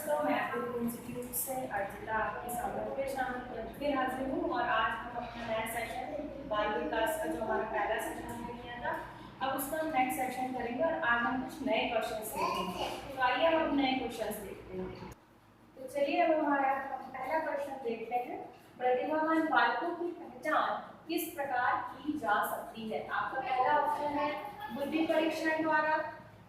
दोस्तों, मैं अब्दुल इंस्टीट्यूट से अर्जिता आपके सामने फिर हाजिर हूँ और आज हम अपना नया सेशन बाल विकास का जो हमारा पहला सेशन हमने किया था, अब उसका हम नेक्स्ट सेशन करेंगे और आज हम कुछ नए क्वेश्चंस देखेंगे। तो आइए हम अब नए क्वेश्चंस देखते हैं। तो चलिए अब हमारा पहला क्वेश्चन देखते हैं। प्रतिभावान बालकों की पहचान किस प्रकार की जा सकती है? आपका पहला ऑप्शन है बुद्धि परीक्षण द्वारा,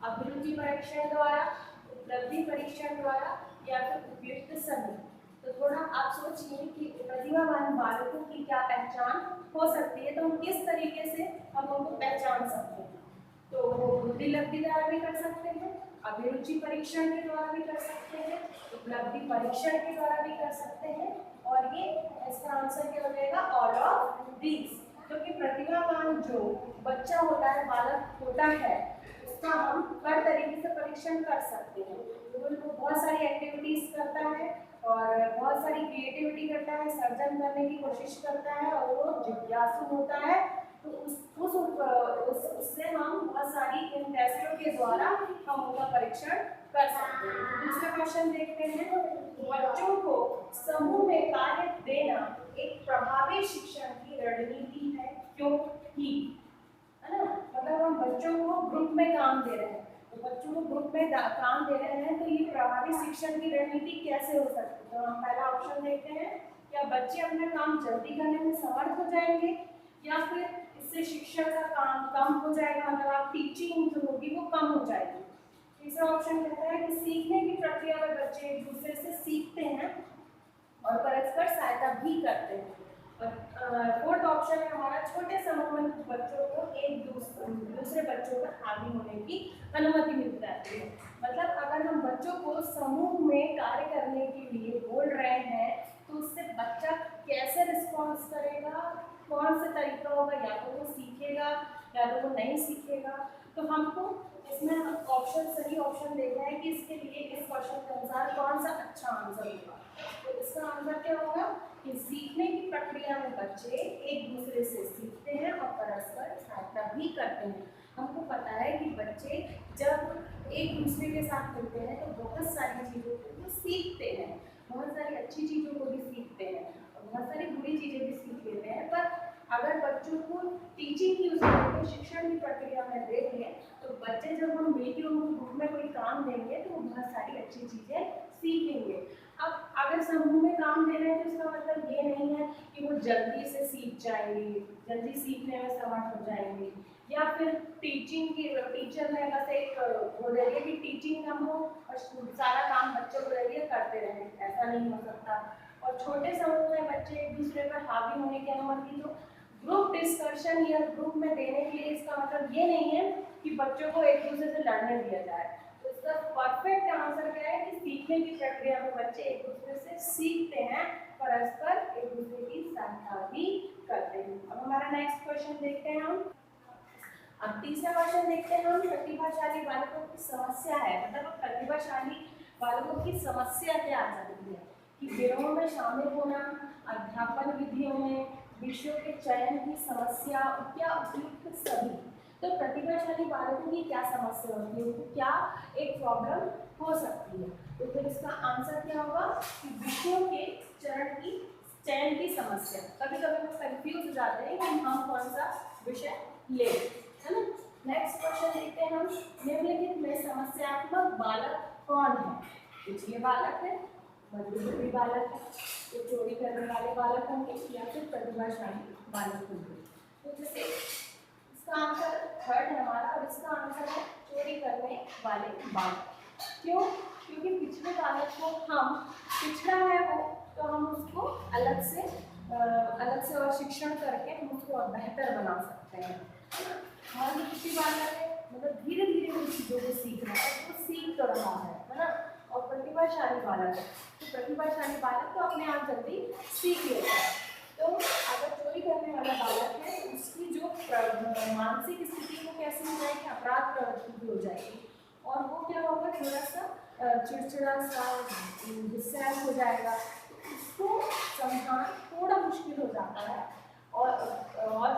अभिरुचि परीक्षण द्वारा, उपलब्धि परीक्षण द्वारा या फिर उपयुक्त सभी। तो थोड़ा आप सोचिए कि प्रतिभावान बालकों की क्या पहचान हो सकती है, तो हम किस तरीके से हम उनको पहचान सकते हैं। तो वो बुद्धि लब्धि द्वारा भी कर सकते हैं, अभिरुचि परीक्षण के द्वारा भी कर सकते हैं, उपलब्धि परीक्षण के द्वारा भी कर सकते हैं और ये इसका आंसर क्या हो जाएगा? All of these. क्योंकि प्रतिभावान जो बच्चा होता है, बालक होता है, उसका हम हर तरीके से परीक्षण कर सकते हैं। वो बहुत सारी एक्टिविटीज करता है और बहुत सारी क्रिएटिविटी करता है, सर्जन करने की कोशिश करता है और वो जिज्ञासु होता है। तो उससे हम बहुत सारी इन टेस्टों के द्वारा हम उनका परीक्षण कर सकते हैं। तो दूसरा क्वेश्चन देखते हैं। बच्चों को समूह में कार्य देना एक प्रभावी शिक्षण की रणनीति है, क्योंकि है ना, मतलब हम बच्चों को ग्रुप में काम दे रहे हैं, तो बच्चों को ग्रुप में काम दे रहे हैं, तो ये प्रभावी शिक्षण की रणनीति कैसे हो सकती है? तो हम पहला ऑप्शन देखते हैं। क्या बच्चे अपना काम जल्दी करने में समर्थ हो जाएंगे या फिर इससे शिक्षण का काम कम हो जाएगा, मतलब आप टीचिंग जो होगी वो कम हो जाएगी। तीसरा ऑप्शन कहता है कि सीखने की प्रक्रिया में बच्चे एक दूसरे से सीखते हैं और परस्पर सहायता भी करते हैं। और फोर्थ ऑप्शन है हमारा, छोटे समूह में बच्चों को एक दूसरे बच्चों पर हावी होने की अनुमति मिल जाती है। मतलब अगर हम बच्चों को समूह में कार्य करने के लिए बोल रहे हैं तो उससे बच्चा कैसे रिस्पॉन्स करेगा, कौन से तरीका होगा, या तो वो सीखेगा या तो वो नहीं सीखेगा। तो हमको इसमें ऑप्शन सही ऑप्शन देखना है कि इसके लिए इस क्वेश्चन के अनुसार कौन सा अच्छा आंसर होगा। तो इसका आंसर क्या होगा कि सीखने की प्रक्रिया में बच्चे एक दूसरे से सीखते हैं और परस्पर सहायता भी करते हैं। हमको पता है कि बच्चे जब एक दूसरे के साथ मिलते हैं तो बहुत सारी चीज़ों को सीखते हैं, बहुत सारी अच्छी चीज़ों को भी सीखते हैं और बहुत सारी बुरी चीज़ें भी सीख लेते हैं। पर अगर बच्चों को टीचिंग की उसमें शिक्षण की प्रक्रिया में देंगे तो बच्चे जब हम मिलकर उनको ग्रुप में कोई काम देंगे तो वो बहुत सारी अच्छी चीज़ें सीखेंगे। अब अगर समूह में काम दे रहे हैं तो इसका मतलब ये नहीं है कि वो जल्दी से सीख जाएंगे, जल्दी सीखने में समर्थ हो जाएंगे, या फिर टीचिंग की टीचर ने बस एक वो दे दिया कि टीचिंग कम हो और सारा काम बच्चों को दे दिया करते रहें, ऐसा नहीं हो सकता। और छोटे समूह में बच्चे एक दूसरे पर हावी होने की अनुमति, तो ग्रुप डिस्कशन या ग्रुप में देने के लिए इसका मतलब ये नहीं है कि बच्चों को एक दूसरे से लड़ने दिया जाए। तो इसका परफेक्ट आंसर क्या है कि सीखने की प्रक्रिया में बच्चे एक दूसरे से सीखते हैं, परस्पर एक दूसरे की सहायता भी करते हैं। अब हमारा नेक्स्ट क्वेश्चन देखते हैं हम। अब तीसरा क्वेश्चन देखते हैं हम। प्रतिभाशाली बालकों की समस्या है, मतलब प्रतिभाशाली बालकों की समस्या क्या आ सकती है कि गिरोह में शामिल होना, अध्यापन विधियों में, विषयों के चयन की समस्या, क्या उपयुक्त सभी। तो प्रतिभाशाली बालकों की क्या समस्या होती है, उनको क्या एक प्रॉब्लम हो सकती है। तो फिर इसका आंसर क्या होगा कि विषयों के चयन की समस्या। कभी कभी वो कंफ्यूज हो जाते हैं कि हम कौन सा विषय ले, है ना। नेक्स्ट क्वेश्चन देखते हैं हम। निम्नलिखित में समस्यात्मक बालक कौन है? कुछ ये बालक है, मध्यवर्ती बालक है, तो चोरी करने वाले बालक होंगे या फिर प्रतिभाशाली बालक होंगे। तो जैसे इसका आंसर थर्ड है हमारा और इसका आंसर है चोरी करने वाले बालक। क्यों? क्योंकि पिछले बालक को हम पिछड़ा है वो, तो हम उसको अलग से और शिक्षण करके हम उसको और बेहतर बना सकते हैं। और पिछली बालक है मतलब धीरे धीरे उन चीज़ों को सीख रहा है, वो सीख तो रहा है ना। और प्रतिभाशाली बालक है तो प्रतिभाशाली बालक तो अपने आप जल्दी सीख लेता है। तो अगर चोरी करने वाला बालक है उसकी जो मानसिक स्थिति वो कैसी हो जाएगी, अपराध प्रवृत्ति हो जाएगी और वो क्या होगा, थोड़ा सा चिड़चिड़ा सा गुस्सा हो जाएगा। उसको समझाना थोड़ा मुश्किल हो जाता है और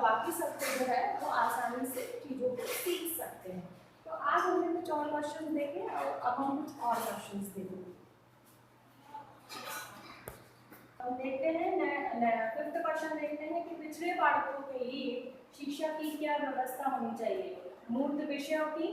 बाकी सब जो है वो आसानी से चीज़ों को सीख सकते हैं। तो आज हमने कुछ और क्वेश्चन देखे और अब हम कुछ और क्वेश्चन देखेंगे। पिछड़े बालकों के लिए शिक्षा की क्या व्यवस्था होनी चाहिए? मूर्त विषयों की,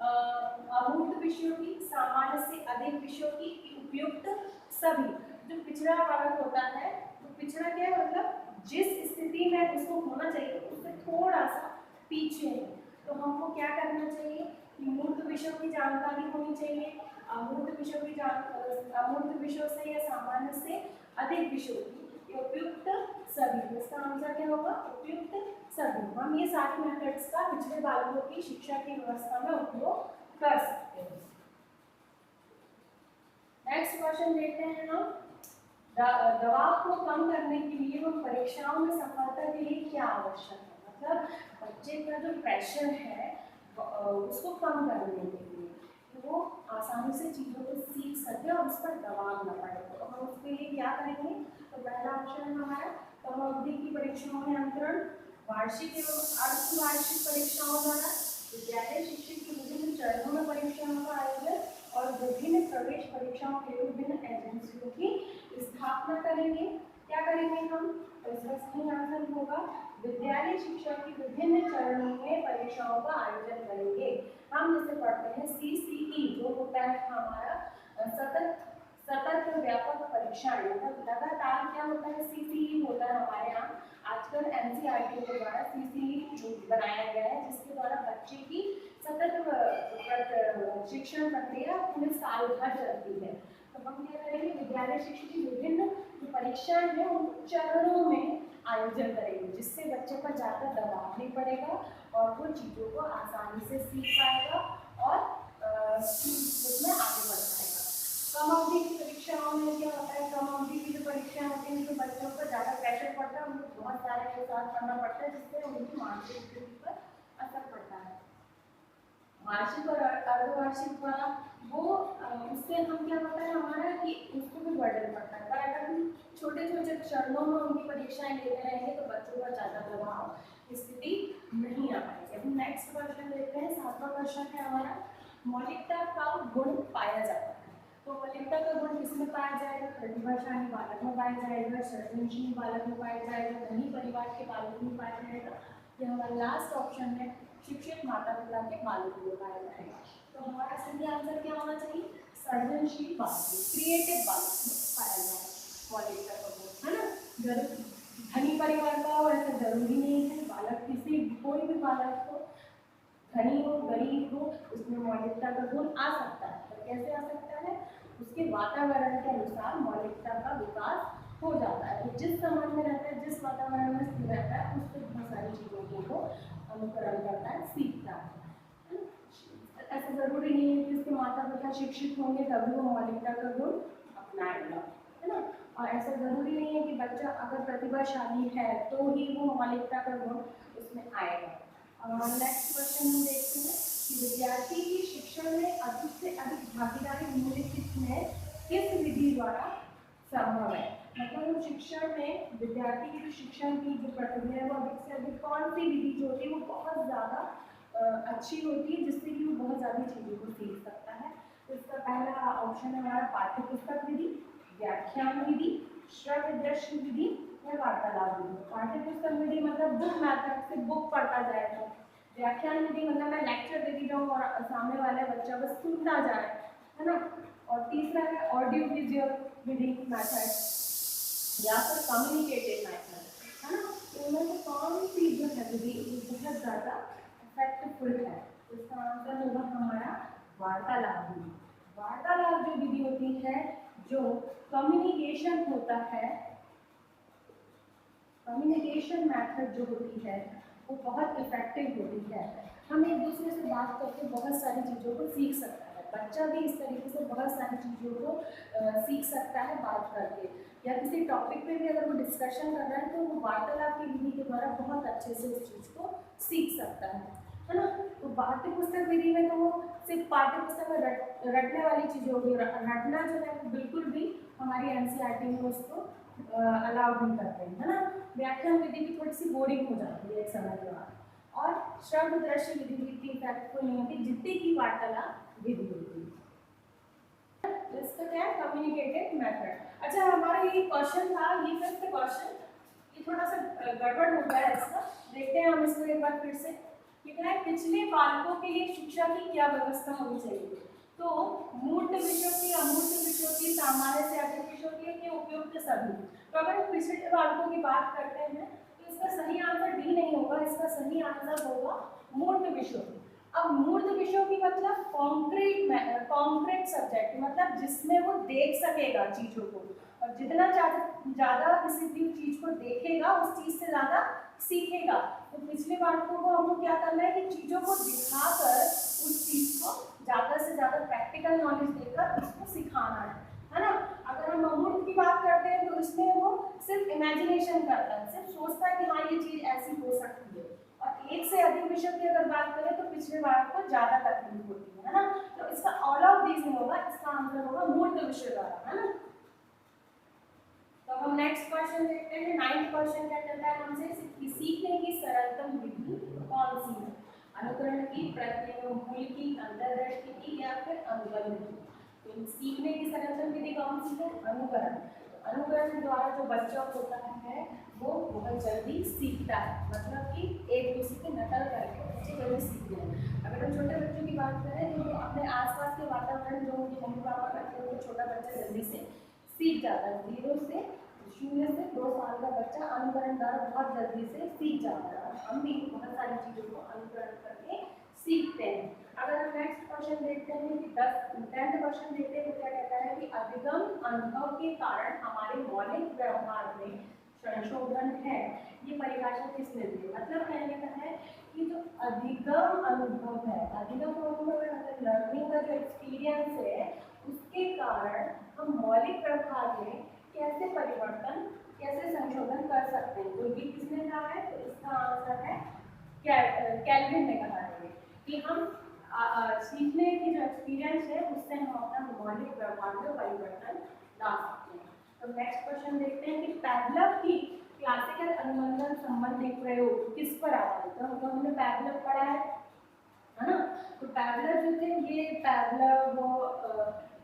अमूर्त विषयों की, सामान्य से अधिक विषयों की, उपयुक्त सभी। जो पिछड़ा वर्ग होता है, तो पिछड़ा क्या है, मतलब जिस स्थिति में उसको होना चाहिए उससे थोड़ा सा पीछे है, तो हमको क्या करना चाहिए कि मूर्त विषयों की जानकारी होनी चाहिए, अमूर्त विषयों की अमूर्त विषयों से या सामान्य से अधिक विषयों की, उपयुक्त सभी। इसका आंसर क्या होगा? उपयुक्त सभी। हम ये सारे मेथड्स का पिछड़े बालकों की शिक्षा की व्यवस्था में उपयोग कर सकते हैं। नेक्स्ट क्वेश्चन देखते हैं हम। दबाव को कम करने के लिए हम परीक्षाओं में सफलता के लिए क्या आवश्यक है? मतलब बच्चे का जो प्रेशर है उसको कम करने के लिए, तो वो आसानी से चीज़ों को सीख सके और उस पर दबाव न पड़े, तो हम उसके लिए क्या करेंगे? तो पहला ऑप्शन हमारा कम अवधि की परीक्षाओं में अंतरण, वार्षिक एवं अर्धवार्षिक परीक्षाओं द्वारा विद्यालय शिक्षा की विभिन्न चरणों में परीक्षाओं का आयोजन और विभिन्न प्रवेश परीक्षाओं के लिए विभिन्न एजेंसियों की स्थापना करेंगे। क्या करेंगे हम? तो इसका सही आंसर होगा विद्यालय शिक्षा की विभिन्न चरणों में परीक्षाओं का आयोजन करेंगे। हम जैसे पढ़ते हैं CCE, जो होता है हमारा सतत व्यापक परीक्षण, मतलब लगातार क्या होता है, CCE होता है हमारे यहाँ। आजकल NCERT के द्वारा CCE बनाया गया है, जिसके द्वारा बच्चे की सतत शिक्षण प्रक्रिया पूरे साल भर चलती है। तो हम क्या करेंगे? विद्यालय शिक्षा की विभिन्न जो परीक्षाएं हैं उनको चरणों में आयोजन करेंगे, जिससे बच्चे पर ज़्यादा दबाव नहीं पड़ेगा और वो चीज़ों को आसानी से सीख पाएगा और उसमें आगे बढ़ पाएगा। कम अवधि की परीक्षाओं में क्या होता है? कम अवधि की जो परीक्षाएं होती हैं उसमें बच्चों पर ज़्यादा प्रेशर पड़ता है, उनको बहुत सारे के साथ पढ़ना पड़ता है, जिससे उनकी मानसिक स्थिति पर असर पड़ता है। वार्षिक और अर्धवार्षिक वाला वो उससे हम क्या होता है हमारा कि उसको भी बर्डन पड़ता है, पर अगर हम छोटे छोटे चरणों में उनकी परीक्षाएं लेते रहेंगे तो बच्चों का ज़्यादा दबाव स्थिति नहीं आ पाएगी। अब नेक्स्ट क्वेश्चन देखते हैं। 7वां क्वेश्चन है हमारा, मौलिकता का गुण पाया जाता है। तो मौलिकता का गुण किसमें पाया जाएगा? प्रतिभाशाली बालक में पाया जाएगा, सृजनशील बालक में पाया जाएगा, धनी परिवार के बालक में पाया जाएगा, ये हमारा लास्ट ऑप्शन है शिक्षित माता पिता के बालकों में पाया जाएगा। तो हमारा सही आंसर क्या होना चाहिए? सृजनशील बालक, क्रिएटिव बालक में पाया जाएगा मौलिकता का गुण, है ना। धनी परिवार का हो ऐसा जरूरी नहीं है, बालक किसी कोई भी बालक हो, धनी हो गरीब हो, उसमें मौलिकता का गुण आ सकता है। तो कैसे आ सकता है? उसके वातावरण के अनुसार मौलिकता का विकास हो जाता है। तो जिस समाज में रहता है, जिस वातावरण में स्थिर रहता है, उससे बहुत सारी चीज़ों को अनुकरण करता है, सीखता है। ऐसा जरूरी नहीं है कि उसके माता पिता शिक्षित होंगे तभी वो मौलिकता का गुण अपनाएगा, है ना। और ऐसा जरूरी नहीं है कि बच्चा अगर प्रतिभाशाली है तो ही वो मौलिकता का गुण उसमें आएगा। नेक्स्ट क्वेश्चन हम देखते हैं कि विद्यार्थी की शिक्षण में अधिक से अधिक भागीदारी निम्नलिखित में किस विधि द्वारा संभव है? मतलब शिक्षण में विद्यार्थी की जो शिक्षण की जो प्रक्रिया है वो अधिक से अधिक कौन सी विधि जो होती है वो बहुत ज़्यादा अच्छी होती है, जिससे कि वो बहुत ज़्यादा चीज़ों को सीख सकता है। तो इसका पहला ऑप्शन है हमारा पाठ्य पुस्तक विधि, व्याख्यान विधि, श्रव्य दृश्य विधि या वार्तालाप विधि। पाठ्य पुस्तक विधि मतलब बुक मैथड से बुक पढ़ता जाएगा, व्याख्यान विधि मतलब मैं लेक्चर देती जाऊँ और सामने वाला बच्चा बस सुनता जाए, है ना। और तीसरा है ऑडियो विजुअल विधि मैथड या फिर कम्युनिकेटिव मैथड, है ना। इनमें से कौन सी जो है विधि बहुत ज़्यादा इफेक्टिवफुल है? तो इसका आंसर होगा हमारा वार्तालाप विधि। वार्तालाप जो विधि होती है, जो कम्युनिकेशन होता है, कम्युनिकेशन मैथड जो होती है वो बहुत इफेक्टिव होती है। हम एक दूसरे से बात करके बहुत सारी चीज़ों को सीख सकता है, बच्चा भी इस तरीके से बहुत सारी चीज़ों को सीख सकता है बात करके, या किसी टॉपिक पे भी अगर वो डिस्कशन कर रहा है तो वो वार्तालाप की विधि के द्वारा बहुत अच्छे से उस चीज़ को सीख सकता है ना। तो पाठ्य पुस्तक विधि में तो वो सिर्फ पाठ्य पुस्तक में रटने वाली चीज़ें होगी, रटना जो है वो बिल्कुल भी हमारी NCERT में उसको अलाउ नहीं करते हैं, है ना। व्याख्यान विधि भी थोड़ी सी बोरिंग हो जाती है एक समय के बाद, और श्रव्य दृश्य विधि भी इतनी इफेक्टिव नहीं होती जितनी की वार्तालाप विधि होती है। इसका क्या है? Communicative method. अच्छा, हमारा ये क्वेश्चन था, ये फिफ्थ क्वेश्चन ये थोड़ा सा गड़बड़ हो गया है इसका, देखते हैं हम इसको एक बार फिर से। ठीक है, पिछले बालकों के लिए शिक्षा की क्या व्यवस्था होनी चाहिए। तो मूर्त विषयों की, अमूर्त विषयों की, सामान्य से अधिक विषयों के उपयुक्त सभी। तो अगर हम पिछले बालकों की बात करते हैं तो इसका सही आंसर डी नहीं होगा, इसका सही आंसर होगा मूर्त विषयों। अब मूर्त विषयों की मतलब कॉन्क्रीट सब्जेक्ट, मतलब जिसमें वो देख सकेगा चीजों को, और जितना ज्यादा किसी भी चीज को देखेगा उस चीज से ज्यादा सीखेगा। तो पिछले बालकों को हमको क्या करना है कि चीजों को दिखाकर उस चीज को ज्यादा से ज्यादा प्रैक्टिकल नॉलेज देकर उसको सिखाना है ना। अगर हम अमूर्त की बात करते हैं तो इसमें वो सिर्फ इमेजिनेशन करता है, सिर्फ सोचता है कि हाँ ये चीज ऐसी हो सकती है। और एक से अधिक विषय की अगर बात करें तो पिछले बालक को ज्यादा तकलीफ होती है ना। तो इसका ऑल ऑफ दीज नहीं होगा, इसका आंसर होगा मूर्त विषय द्वारा, है ना। तो हम नेक्स्ट क्वेश्चन देखते हैं। 9th क्वेश्चन क्या कहता है हमसे, सीखने की सरलतम विधि कौन सी है। अनुकरण की, मूल की, अंतर्दृष्टि की या फिर अनुबंध की। तो सीखने की सरलतम विधि कौन सी है, अनुकरण। अनुकरण द्वारा जो बच्चा होता है वो बहुत जल्दी सीखता है, मतलब कि एक दूसरे की नकल करके बच्चे जल्दी सीखते हैं। अगर हम छोटे बच्चों की बात करें तो अपने आसपास के वातावरण जो उनके मम्मी पापा करते हैं तो छोटा बच्चा जल्दी से सीख जाता है। 0 से 2 साल का बच्चा अनुकरण द्वारा बहुत जल्दी से सीख जाता है। हम भी बहुत सारी चीज़ों को अनुकरण करके सीखते हैं। अगर हम नेक्स्ट क्वेश्चन देखते हैं कि 10th क्वेश्चन देखते हैं तो क्या कहता है कि अधिगम अनुभव के कारण हमारे मौलिक व्यवहार में संशोधन है। ये परिभाषा किसने दी, मतलब कहने का है कि जो अधिगम अनुभव है, अधिगम अनुभव है मतलब लर्निंग का जो एक्सपीरियंस है उसके कारण हम मौलिक व्यवहार में कैसे परिवर्तन, कैसे संशोधन कर सकते हैं। तो ये किसने कहा है, तो इसका आंसर है कैल्विन ने कहा है कि हम सीखने की जो एक्सपीरियंस है उससे हम अपना मौलिक व्यवहार में परिवर्तन ला सकते हैं। तो नेक्स्ट क्वेश्चन देखते हैं कि पैवलव की क्लासिकल अनुबंधन संबंधी प्रयोग किस पर आधारित है। तो हमने पैवलव पढ़ा है ना। तो पैवलव जो थे, ये पैवलव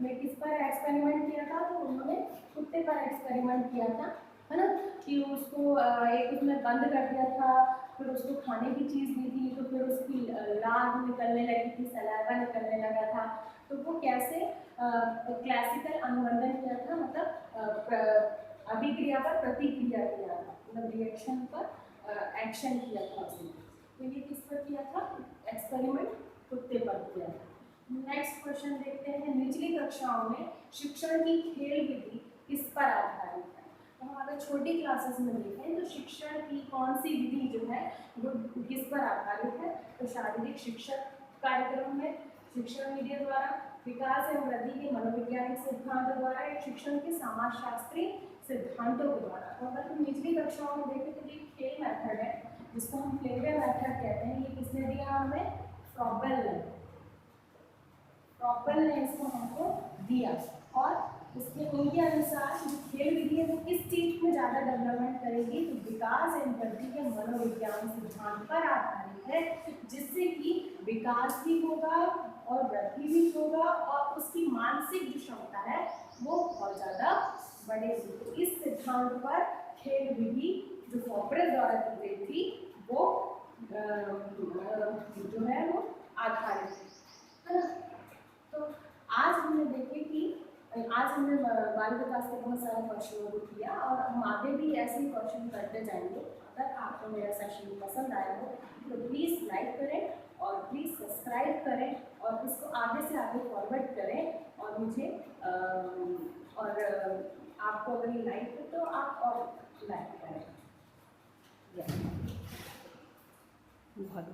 ने किस पर एक्सपेरिमेंट किया था, तो उन्होंने कुत्ते पर एक्सपेरिमेंट किया था, है ना। कि उसको एक उसमें बंद कर दिया था, फिर उसको खाने की चीज़ दी थी, तो फिर उसकी लार निकलने लगी थी, सलाइवा निकलने लगा था। तो वो कैसे क्लासिकल अनुबंधन किया था, मतलब अभिक्रिया पर प्रतिक्रिया किया था, मतलब रिएक्शन पर एक्शन किया था उसने। तो ये किस पर किया था, एक्सपेरिमेंट कुत्ते पर किया था। नेक्स्ट क्वेश्चन देखते हैं, निचली कक्षाओं में शिक्षण की खेल विधि किस पर आधारित है। तो हम अगर छोटी क्लासेस में देखें तो शिक्षण की कौन सी विधि जो है वो किस पर आधारित है, तो शारीरिक शिक्षण कार्यक्रम में, शिक्षण विधि द्वारा, विकास एवं वृद्धि के मनोवैज्ञानिक सिद्धांत द्वारा, या शिक्षण के समाजशास्त्री सिद्धांतों के द्वारा। तो अगर हम निचली कक्षाओं में देखें तो ये खेल मेथड है जिसको हम प्लेवे मेथड कहते हैं। ये किसने दिया हमें, फ्रॉबेल ने इसको हमको दिया। और इसके उनके अनुसार जो खेल विधि है वो किस चीज में ज़्यादा डेवलपमेंट करेगी, तो विकास एवं वृद्धि के मनोविज्ञान सिद्धांत पर आधारित है, जिससे कि विकास भी होगा और वृद्धि भी होगा और उसकी मानसिक जो क्षमता है वो बहुत ज़्यादा बढ़ेगी। तो इस सिद्धांत पर खेल विधि जो फॉब्रे द्वारा की गई थी वो जो है वो आधारित है ना। तो आज हमने देखे कि आज हमने बाल विकास के बहुत सारे क्वेश्चनों को किया और हम आगे भी ऐसे ही क्वेश्चन करते जाएंगे। अगर आपको मेरा सेशन पसंद आया हो तो प्लीज़ लाइक करें और प्लीज़ सब्सक्राइब करें और इसको आगे से आगे फॉरवर्ड करें और मुझे और आपको अगर ये लाइक हो तो आप और लाइक करें। बहुत